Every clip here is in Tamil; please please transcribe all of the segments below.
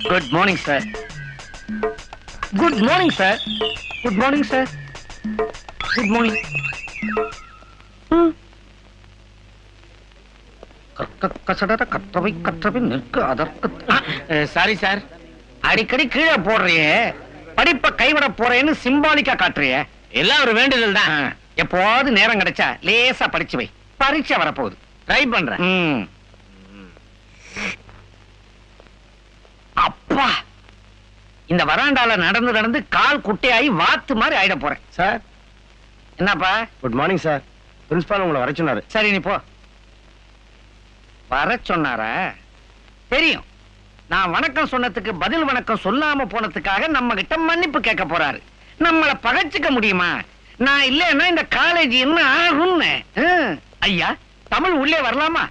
Good morning sir. Good morning sir. Good morning sir. Good morning. கற்றவை நிற்க அதற்கு. சாரி சார், அடிக்கடி கீழே போடுறியே, படிப்பை கைவிட போறேன்னு சிம்பாலிக்கா காட்டுறிய. எல்லாம் ஒரு வேண்டுதல் தான். எப்போது நேரம் கிடைச்சா லேசா படிச்சு வை, பரீட்சை வரப்போகுது. ட்ரை பண்றேன். அப்பா, இந்த வராண்டால நடந்து நடந்து கால் குட்டையாகி வாத்து மாதிரி ஆயிட போறேன். சார். என்னப்பா? Good morning sir. பிரின்சிபால் உங்களை வர சொன்னாரு. சரி, நீ போ. வர சொன்னாரா? தெரியும். நான் வணக்கம் சொன்னதுக்கு பதில் வணக்கம் சொல்லாம போனதுக்காக நம்ம கிட்ட மன்னிப்பு கேட்க போறாரு. நம்மள பகைச்சுக்க முடியுமா? நான் இல்லன்னா இந்த காலேஜ் என்ன ஆகும்னு. ஐயா, தமிழ் உள்ளே வரலாமா?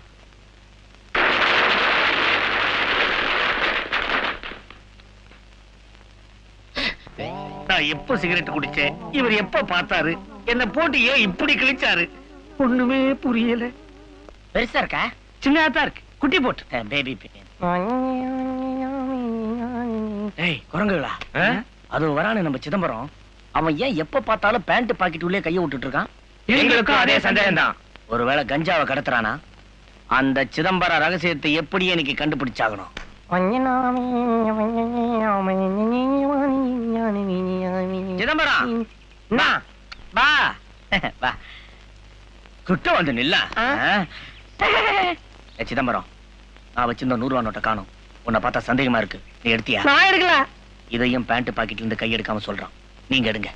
நான் எப்ப சிகரெட் குடிச்சேன், இவர் எப்ப பார்த்தாரு, என்ன போட்டு ஏன் இப்படி கிழிச்சாரு, ஒண்ணுமே புரியல. பெருசா இருக்கா? சின்னதா இருக்கு. குட்டி போட்டு பேபி. ஏய் குரங்குகளா, அது வரானே நம்ம சிதம்பரம். அவன் ஏன் எப்ப பார்த்தாலும் பேண்ட் பாக்கெட் உள்ளே கைய விட்டுட்டு இருக்கான்? எங்களுக்கும் அதே சந்தேகம் தான். ஒருவேளை கஞ்சாவை கடத்துறானா? அந்த சிதம்பரம் ரகசியத்தை எப்படி எனக்கு கண்டுபிடிச்சாகணும். சிதம்பரம், வா வா, கிட்ட வந்து நில்ல. சிதம்பரம், நான் வச்சிருந்த 100 ரூபா நோட்டை காணும். உன்னை பார்த்தா சந்தேகமா இருக்கு. நீ எடுத்தியா? நான் எடுக்கல. இதையும் பேண்ட் பாக்கெட்ல இருந்து கை எடுக்காம சொல்றான். நீங்க எடுங்க.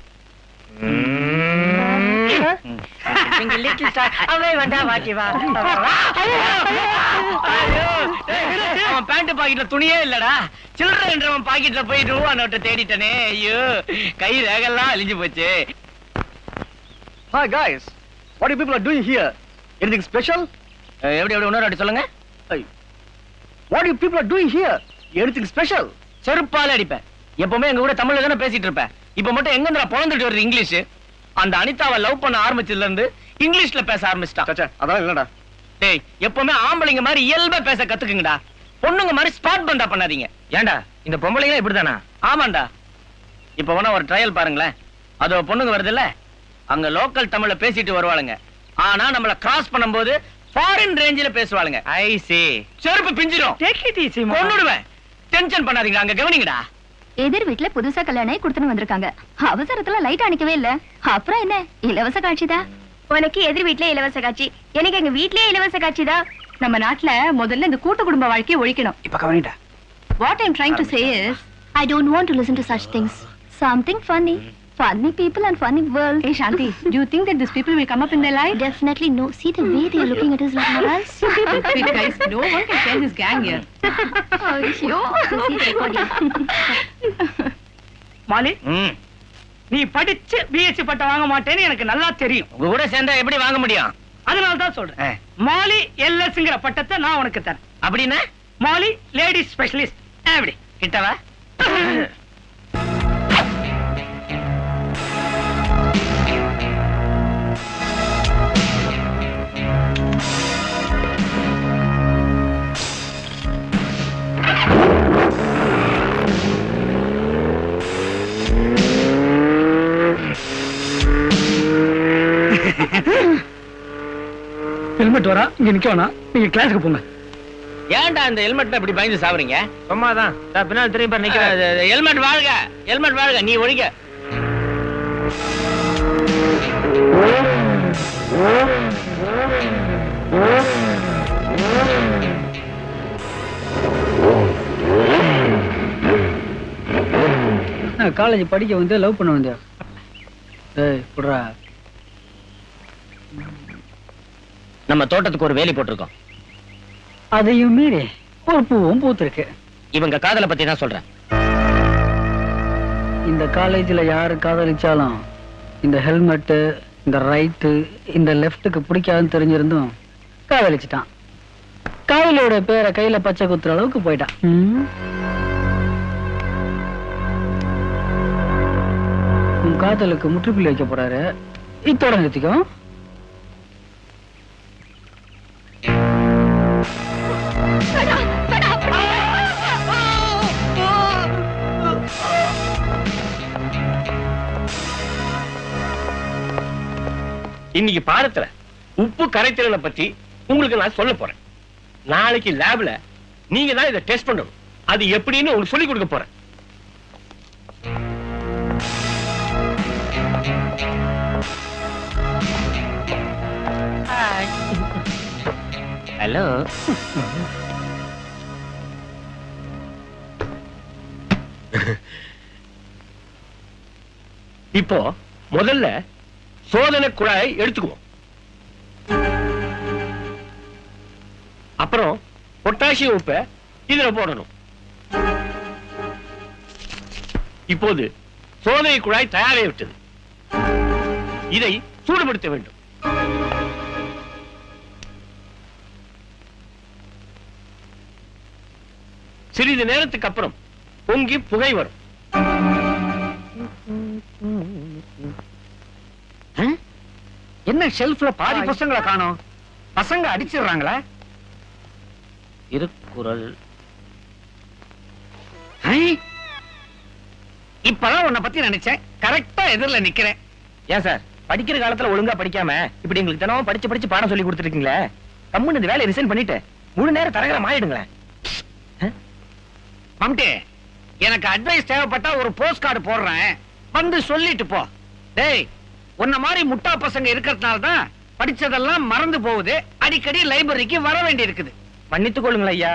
அவன் பேண்ட் பாக்கெட்ல துணியே இல்லடா. சில்லறை என்றவன் பாக்கெட்ல போய் ரூபா நோட்டை தேடிட்டனே. ஐயோ, கை ரேகெல்லாம் அழிஞ்சு போச்சு. Hi guys, what you people are doing here? Anything special? எப்படி இன்னொரு வாட்டி சொல்லுங்க. What you people are doing here? Anything special? செருப்பால அடிப்பேன். எப்பவுமே எங்க கூட தமிழ்ல தானே பேசிட்டு இருப்பேன். இப்ப மட்டும் எங்க பொழந்துட்டு வருது இங்கிலீஷ். அந்த அனிதாவை லவ் பண்ண ஆரம்பிச்சதுல இருந்து இங்கிலீஷ்ல பேச ஆரம்பிச்சிட்டான். அதான் இல்லடா. டேய், எப்பவுமே ஆம்பளைங்க மாதிரி இயல்பா பேச கத்துக்குங்கடா. பொண்ணுங்க மாதிரி ஸ்பாட் பண்டா பண்ணாதீங்க. ஏண்டா, இந்த பொம்பளைங்க இப்படிதானா? ஆமாண்டா. இப்ப வேணா ஒரு ட்ரையல் பாருங்களேன். அதோ பொண்ணுங்க வருது இல்ல, அங்க லோக்கல் தமிழ்ல பேசிட்டு வருவாளுங்க. ஆனா நம்மள கிராஸ் பண்ணும்போது ஃபாரின் ரேஞ்சில பேசுவாளுங்க. I see. செருப்பு பிஞ்சிரும். Take it easy. கொன்னுடுவேன். டென்ஷன் பண்ணாதீங்க. அங்க கவனிங்கடா. எதிர் வீட்டுல புதுசா கல்யாணம் கொடுத்துட்டு வந்திருக்காங்க. அவசரத்துல லைட் அணைக்கவே இல்ல. அப்புறம் என்ன, இலவச காட்சிதான். உனக்கு எதிர் வீட்டுல இலவச காட்சி, எனக்கு எங்க வீட்லயே இலவச காட்சிதான். நம்ம நாட்டுல முதல்ல இந்த கூட்டு குடும்ப வாழ்க்கையை ஒழிக்கணும். இப்ப கவனிடா. What I'm trying to say is, I don't want to listen to such things. Something funny. Funny people and funny world. Hey Shanti, do you think that these people will come up in their life? Definitely no. See the way they are looking at us like morals. Wait guys, no one can tell this gang here. ஐயோ. See the recording. மாலி, நீ படிச்சு பிஎஸ்சி பட்டம் வாங்க மாட்டேன்னு எனக்கு நல்லா தெரியும். உங்க கூட சேர்ந்தா எப்படி வாங்க முடியும்? அதனால தான் சொல்றேன். மாலி எல்எஸ்ங்கிற பட்டத்தை நான் உனக்கு தரேன். அப்படின்னா மாலி லேடிஸ் ஸ்பெஷலிஸ்ட். எப்படி கிட்டவா? ஹெல்மெட் வரா, இங்க நிக்க வேணா, நீங்க கிளாஸுக்கு போங்க. ஏன்டா இந்த ஹெல்மெட்ல இப்படி பயந்து சாவறீங்க? சும்மாதான். பின்னால திரும்பி பாரு நிக்கிற. ஹெல்மெட் வாழ்க, ஹெல்மெட் வாழ்க, நீ ஒழிக்க. காலேஜ் படிக்க வந்து லவ் பண்ண வந்தியா? ஏய் புடுறா. நம்ம தோட்டத்துக்கு ஒரு வேலி போட்டிருக்கோம். அதையும் மீறி ஒரு பூவும் பூத்திருக்கு. இவங்க காதலை பத்தி தான் சொல்றேன். இந்த காலேஜ்ல யாரு காதலிச்சாலும் இந்த ஹெல்மெட்டு, இந்த ரைட்டு, இந்த லெஃப்ட்டுக்கு பிடிக்காதுன்னு தெரிஞ்சிருந்தும் காதலிச்சுட்டான். காதலோட பேரை கையில பச்சை குத்துற அளவுக்கு போயிட்டான். உன் காதலுக்கு முற்றுப்புள்ளி வைக்க போறாரு. இத்தோட நிறுத்திக்கோ. இன்னைக்கு பாடத்துல உப்பு கரைத்திறனை பத்தி உங்களுக்கு நான் சொல்ல போறேன். நாளைக்கு லேப்ல நீங்க தான் இதை டெஸ்ட் பண்ணணும். அது எப்படின்னு உங்களுக்கு சொல்லி கொடுக்க போறேன். ஹலோ. இப்போ முதல்ல சோதனை குழாயை எடுத்துக்குவோம். அப்புறம் பொட்டாசியம் உப்பை இதுல போடணும். இப்போது சோதனை குழாய் தயாராகிவிட்டது. இதை சூடுபடுத்த வேண்டும். சிறிது நேரத்துக்கு அப்புறம் பொங்கி புகை வரும். என்ன ஷெல்ஃப்ல பாதி புத்தகங்களை காணோம்? பசங்க அடிச்சிடுறாங்களா? திருக்குறள். இப்பதான் உன்னை பத்தி நினைச்சேன். கரெக்டா எதிரில நிக்கிறேன். ஏன் சார் படிக்கிற காலத்துல ஒழுங்கா படிக்காம இப்படி எங்களுக்கு தினமும் படிச்சு படிச்சு பாடம் சொல்லி கொடுத்துருக்கீங்களே, கம்முன்னு இந்த வேலையை ரிசைன் பண்ணிட்டு முழு நேரம் தரகரம் ஆயிடுங்களேன். மம்டி, எனக்கு அட்வைஸ் தேவைப்பட்டா ஒரு போஸ்ட் கார்டு போடுறேன், வந்து சொல்லிட்டு போ. டேய், உன்ன மாதிரி முட்டா பசங்க இருக்கிறதுனால தான் படிச்சதெல்லாம் மறந்து போகுது. அடிக்கடி லைப்ரரிக்கு வர வேண்டி இருக்குது. மன்னித்துக் கொள்ளுங்கள் ஐயா.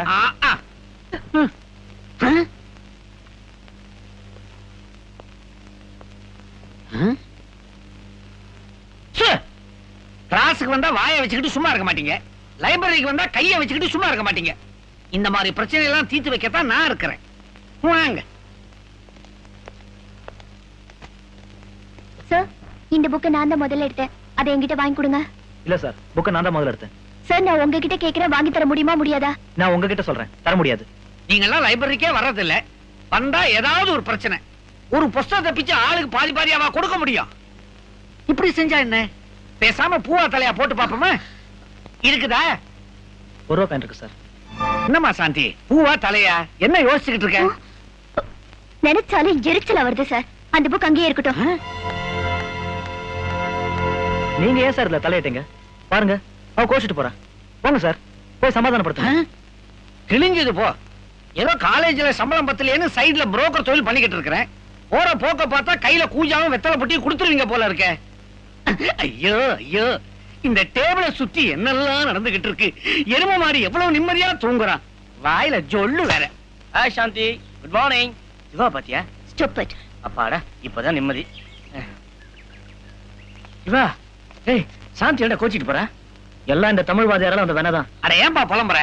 கிளாஸுக்கு வந்தா வாயை வச்சுக்கிட்டு சும்மா இருக்க மாட்டீங்க, லைப்ரரிக்கு வந்தா கையை வச்சுக்கிட்டு சும்மா இருக்க மாட்டீங்க. இந்த மாதிரி பிரச்சனை எல்லாம் தீர்த்து வைக்கத்தான் நான் இருக்கிறேன். வாங்க. சார், இந்த புக்கை நான் தான் முதல்ல எடுத்தேன். அதை என்கிட்ட வாங்கி கொடுங்க. இல்ல சார், புக்கை நான் தான் முதல்ல எடுத்தேன். சார், நான் உங்ககிட்ட கேட்கிறேன், வாங்கி தர முடியுமா முடியாதா? நான் உங்ககிட்ட சொல்றேன், தர முடியாது. நீங்க எல்லாம் லைப்ரரிக்கே வர்றதில்ல. வந்தா ஏதாவது ஒரு பிரச்சனை. ஒரு புஸ்தகத்தை பிச்சு ஆளுக்கு பாதி பாதியாவா கொடுக்க முடியும்? இப்படி செஞ்சா என்ன? பேசாம பூவா தலையா போட்டு பாப்போமா? இருக்குதா? ஒரு ரூபா பேன் இருக்கு சார். என்னம்மா சாந்தி, பூவா தலையா என்ன யோசிச்சுக்கிட்டு இருக்க? நினைச்சாலும் எரிச்சலா வருது சார். அந்த புக் அங்கேயே இருக்கட்டும். நீங்க ஏன் சார் இதுல தலையிட்டீங்க? பாருங்க, அவ கோச்சிட்டு போறா. போங்க சார், போய் சமாதானப்படுத்துங்க. கிழிஞ்சது போ. ஏதோ காலேஜ்ல சம்பளம் பத்தலையேன்னு சைடுல புரோக்கர் தொழில் பண்ணிக்கிட்டு இருக்கிறேன். போற போக்க பார்த்தா கையில கூஜாவும் வெத்தலை பொட்டி கொடுத்துருவீங்க போல இருக்க. ஐயோ ஐயோ, இந்த டேபிளை சுத்தி என்னெல்லாம் நடந்துகிட்டு இருக்கு. எரும மாடி எவ்வளவு நிம்மதியா தூங்குறான். வாயில ஜொல்லு வேற. ஹாய் சாந்தி, குட் மார்னிங். இவா பாத்தியா? Stupid. அப்பாடா, இப்பதான் நிம்மதி. இவா, ஏய் சாந்தி என்ன கோச்சிட்டு போறா? எல்லாம் இந்த தமிழ் வாதியாரால அந்த வேணாதான். அட ஏன்பா புலம்புற?